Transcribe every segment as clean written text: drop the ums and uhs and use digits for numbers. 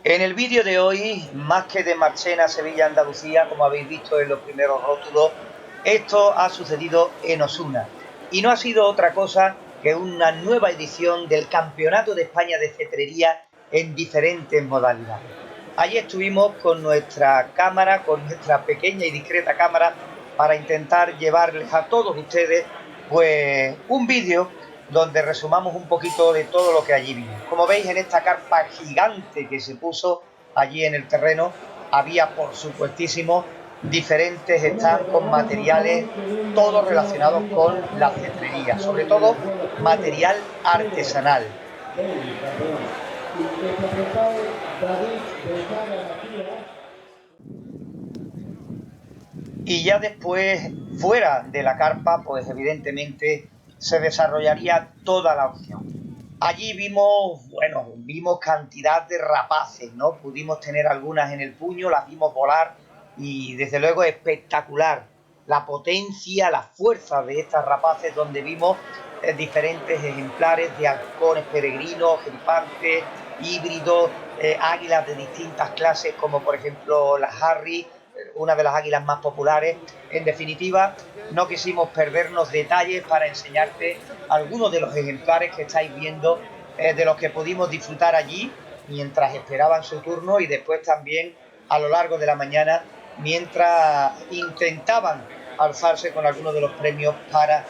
En el vídeo de hoy, más que de Marchena, Sevilla, Andalucía, como habéis visto en los primeros rótulos, esto ha sucedido en Osuna. Y no ha sido otra cosa que una nueva edición del Campeonato de España de Cetrería en diferentes modalidades. Allí estuvimos con nuestra cámara, con nuestra pequeña y discreta cámara, para intentar llevarles a todos ustedes pues un vídeo donde resumamos un poquito de todo lo que allí vimos. Como veis, en esta carpa gigante que se puso allí en el terreno, había, por supuestísimo, diferentes stands con materiales, todos relacionados con la cetrería, sobre todo material artesanal. Y ya después, fuera de la carpa, pues evidentemente se desarrollaría toda la opción. Allí vimos cantidad de rapaces, ¿no? Pudimos tener algunas en el puño, las vimos volar y desde luego espectacular la potencia, la fuerza de estas rapaces, donde vimos diferentes ejemplares de halcones peregrinos, gerifantes, híbridos, águilas de distintas clases, como por ejemplo la Harry, una de las águilas más populares. En definitiva, no quisimos perdernos detalles para enseñarte algunos de los ejemplares que estáis viendo, de los que pudimos disfrutar allí mientras esperaban su turno y después también a lo largo de la mañana mientras intentaban alzarse con algunos de los premios para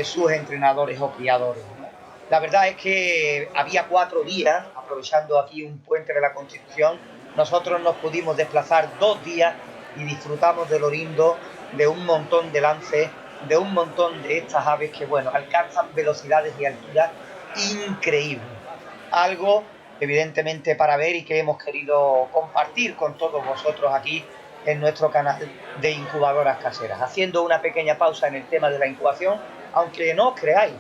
sus entrenadores o criadores, ¿no? La verdad es que había 4 días, aprovechando aquí un puente de la Constitución, nosotros nos pudimos desplazar 2 días y disfrutamos de lo lindo, de un montón de lances, de un montón de estas aves que, bueno, alcanzan velocidades y alturas increíbles. Algo, evidentemente, para ver y que hemos querido compartir con todos vosotros aquí en nuestro canal de incubadoras caseras. Haciendo una pequeña pausa en el tema de la incubación, aunque no os creáis,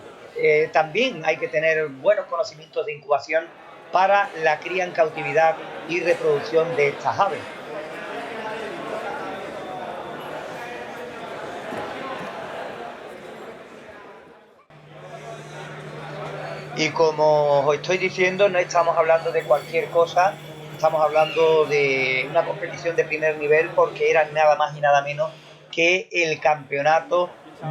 también hay que tener buenos conocimientos de incubación para la cría en cautividad y reproducción de estas aves. Y como os estoy diciendo, no estamos hablando de cualquier cosa, estamos hablando de una competición de primer nivel porque era nada más y nada menos que el campeonato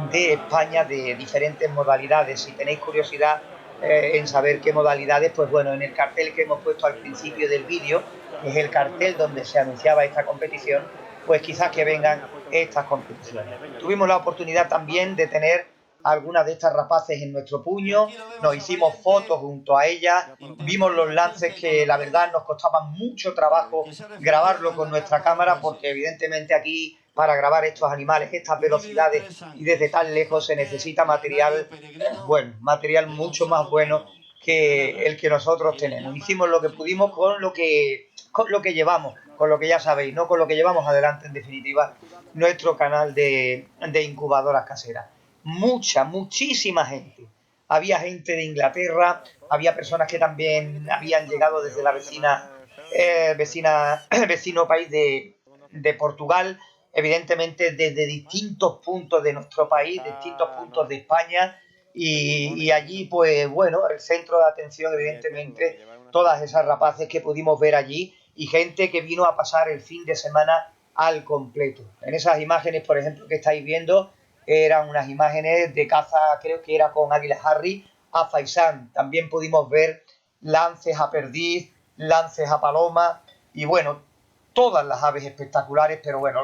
de España de diferentes modalidades. Si tenéis curiosidad en saber qué modalidades, pues bueno, en el cartel que hemos puesto al principio del vídeo, que es el cartel donde se anunciaba esta competición, pues quizás que vengan estas competiciones. Tuvimos la oportunidad también de tener algunas de estas rapaces en nuestro puño, nos hicimos fotos junto a ellas, vimos los lances que la verdad nos costaba mucho trabajo grabarlo con nuestra cámara porque evidentemente aquí para grabar estos animales, estas velocidades y desde tan lejos se necesita material, material mucho más bueno que el que nosotros tenemos. Hicimos lo que pudimos con lo que llevamos, con lo que ya sabéis, no con lo que llevamos adelante en definitiva nuestro canal de incubadoras caseras. Muchísima gente. Había gente de Inglaterra, había personas que también habían llegado desde la vecino país de Portugal, evidentemente desde distintos puntos de nuestro país, distintos puntos de España, y allí, pues bueno, el centro de atención, evidentemente, todas esas rapaces que pudimos ver allí y gente que vino a pasar el fin de semana al completo. En esas imágenes, por ejemplo, que estáis viendo, eran unas imágenes de caza, creo que era con águilas Harry, a faisán. También pudimos ver lances a perdiz, lances a paloma y bueno, todas las aves espectaculares, pero bueno,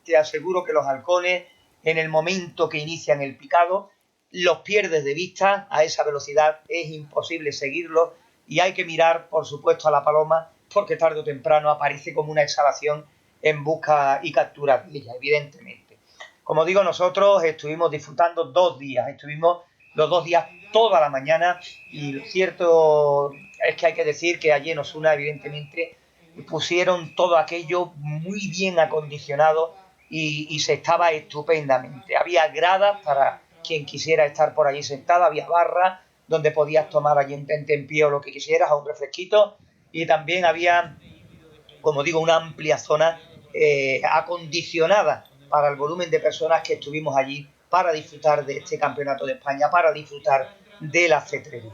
te aseguro que los halcones, en el momento que inician el picado, los pierdes de vista, a esa velocidad es imposible seguirlos y hay que mirar, por supuesto, a la paloma porque tarde o temprano aparece como una exhalación en busca y captura de ella, evidentemente. Como digo, nosotros estuvimos disfrutando 2 días, estuvimos los 2 días toda la mañana y lo cierto es que hay que decir que allí en Osuna, evidentemente, pusieron todo aquello muy bien acondicionado y se estaba estupendamente. Había gradas para quien quisiera estar por allí sentado, había barras donde podías tomar allí en tentempié o lo que quisieras, a un refresquito, y también había, como digo, una amplia zona acondicionada para el volumen de personas que estuvimos allí para disfrutar de este campeonato de España, para disfrutar de la cetrería.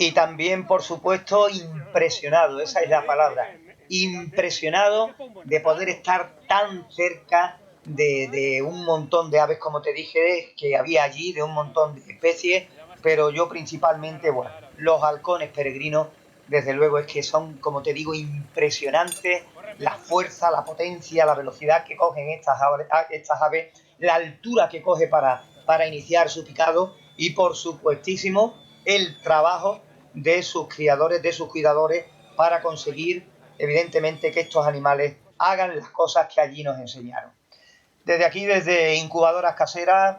Y también, por supuesto, impresionado, esa es la palabra, impresionado de poder estar tan cerca de un montón de aves, como te dije, que había allí, de un montón de especies, pero yo principalmente, bueno, los halcones peregrinos, desde luego es que son, como te digo, impresionantes, la fuerza, la potencia, la velocidad que cogen estas aves, la altura que coge para iniciar su picado y, por supuestísimo, el trabajo de sus criadores, de sus cuidadores, para conseguir, evidentemente, que estos animales hagan las cosas que allí nos enseñaron. Desde aquí, desde Incubadoras Caseras,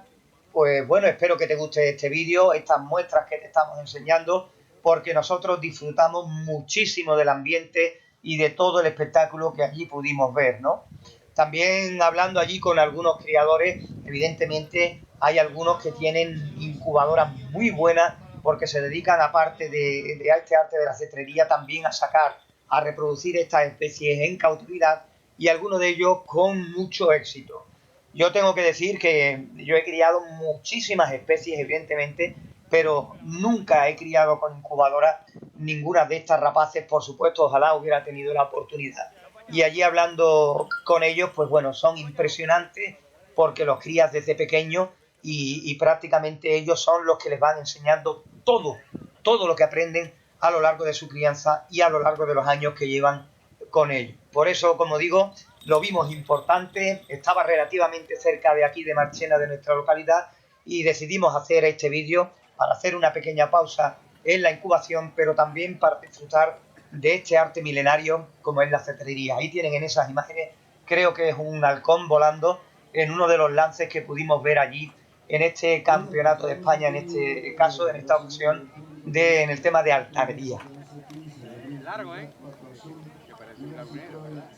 pues bueno, espero que te guste este vídeo, estas muestras que te estamos enseñando, porque nosotros disfrutamos muchísimo del ambiente y de todo el espectáculo que allí pudimos ver, ¿no? También hablando allí con algunos criadores, evidentemente hay algunos que tienen incubadoras muy buenas porque se dedican, aparte de este arte de la cetrería, también a sacar, a reproducir estas especies en cautividad y algunos de ellos con mucho éxito. Yo tengo que decir que yo he criado muchísimas especies, evidentemente, pero nunca he criado con incubadora ninguna de estas rapaces, por supuesto, ojalá hubiera tenido la oportunidad. Y allí hablando con ellos, pues bueno, son impresionantes porque los crías desde pequeños y prácticamente ellos son los que les van enseñando todo lo que aprenden a lo largo de su crianza y a lo largo de los años que llevan con ellos. Por eso, como digo, lo vimos importante, estaba relativamente cerca de aquí, de Marchena, de nuestra localidad, y decidimos hacer este vídeo para hacer una pequeña pausa en la incubación, pero también para disfrutar de este arte milenario como es la cetrería. Ahí tienen en esas imágenes, creo que es un halcón volando en uno de los lances que pudimos ver allí en este campeonato de España, en este caso, en esta ocasión, en el tema de altanería. Largo, ¿eh? Que parece un lagunero, ¿verdad?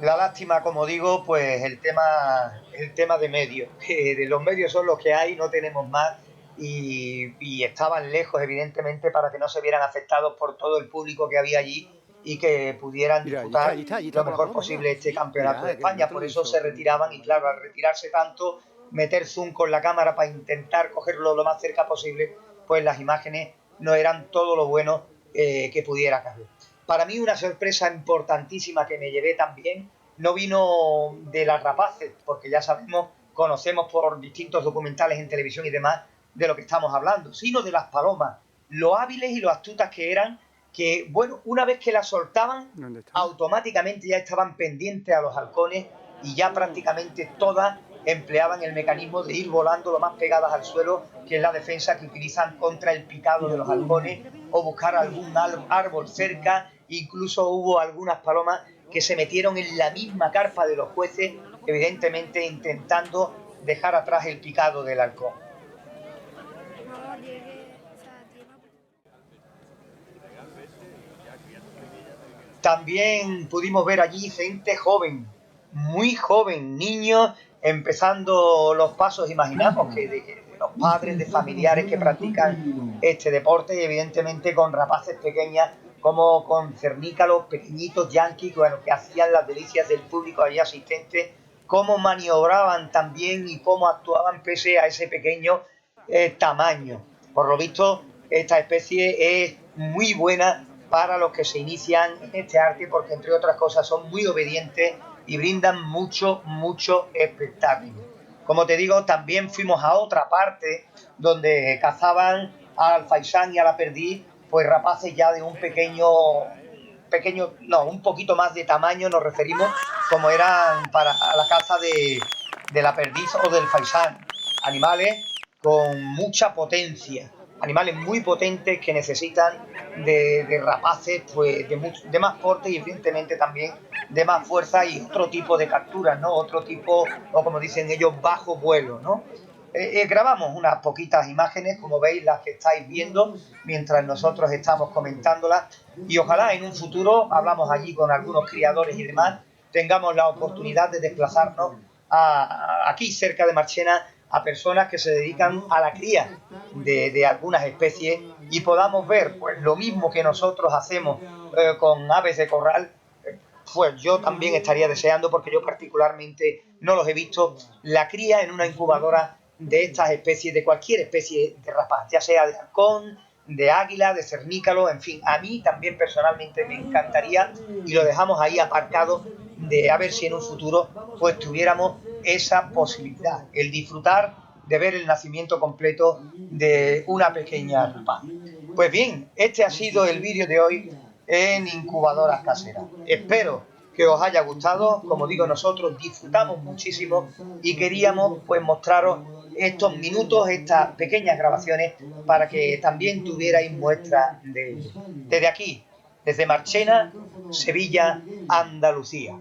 La lástima, como digo, pues el tema de medios, que de los medios son los que hay, no tenemos más y estaban lejos, evidentemente, para que no se vieran afectados por todo el público que había allí y que pudieran disfrutar lo mejor posible este campeonato de España. Por eso se retiraban y claro, al retirarse tanto, meter zoom con la cámara para intentar cogerlo lo más cerca posible, pues las imágenes no eran todo lo bueno que pudiera caber. Para mí una sorpresa importantísima que me llevé también no vino de las rapaces, porque ya sabemos, conocemos por distintos documentales en televisión y demás de lo que estamos hablando, sino de las palomas, lo hábiles y lo astutas que eran, que bueno, una vez que las soltaban, automáticamente ya estaban pendientes a los halcones y ya prácticamente todas empleaban el mecanismo de ir volando lo más pegadas al suelo, que es la defensa que utilizan contra el picado de los halcones, o buscar algún árbol cerca. Incluso hubo algunas palomas que se metieron en la misma carpa de los jueces, evidentemente intentando dejar atrás el picado del halcón. También pudimos ver allí gente joven, muy joven, niños empezando los pasos, imaginamos que de los padres, de familiares que practican este deporte, y evidentemente con rapaces pequeñas como con cernícalos pequeñitos yanquis, bueno, que hacían las delicias del público allí asistente, cómo maniobraban también y cómo actuaban pese a ese pequeño tamaño. Por lo visto, esta especie es muy buena para los que se inician en este arte porque, entre otras cosas, son muy obedientes y brindan mucho espectáculo. Como te digo, también fuimos a otra parte donde cazaban al faisán y a la perdiz, pues rapaces ya de un un poquito más de tamaño nos referimos, como eran para la caza de la perdiz o del faisán. Animales con mucha potencia, animales muy potentes que necesitan de rapaces pues de más porte y evidentemente también de más fuerza y otro tipo de capturas, ¿no? Otro tipo, o como dicen ellos, bajo vuelo, ¿no? Grabamos unas poquitas imágenes, como veis, las que estáis viendo, mientras nosotros estamos comentándolas, y ojalá en un futuro, hablamos allí con algunos criadores y demás, tengamos la oportunidad de desplazarnos aquí cerca de Marchena a personas que se dedican a la cría de algunas especies y podamos ver pues lo mismo que nosotros hacemos con aves de corral. Pues yo también estaría deseando, porque yo particularmente no los he visto, la cría en una incubadora de estas especies, de cualquier especie de rapaz, ya sea de halcón, de águila, de cernícalo, en fin, a mí también personalmente me encantaría, y lo dejamos ahí aparcado, de a ver si en un futuro pues tuviéramos esa posibilidad, el disfrutar de ver el nacimiento completo de una pequeña rapaz. Pues bien, este ha sido el vídeo de hoy en incubadoras caseras. Espero que os haya gustado. Como digo, nosotros disfrutamos muchísimo y queríamos pues mostraros estos minutos, estas pequeñas grabaciones, para que también tuvierais muestra de ello. Desde aquí, desde Marchena, Sevilla, Andalucía.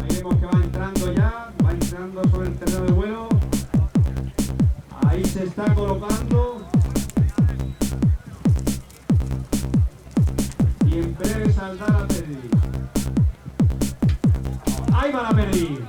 Ahí vemos que va entrando ya, va entrando sobre el terreno de vuelo. Ahí se está colocando. Y en breve saldrá la perdiz. ¡Ahí va la perdiz!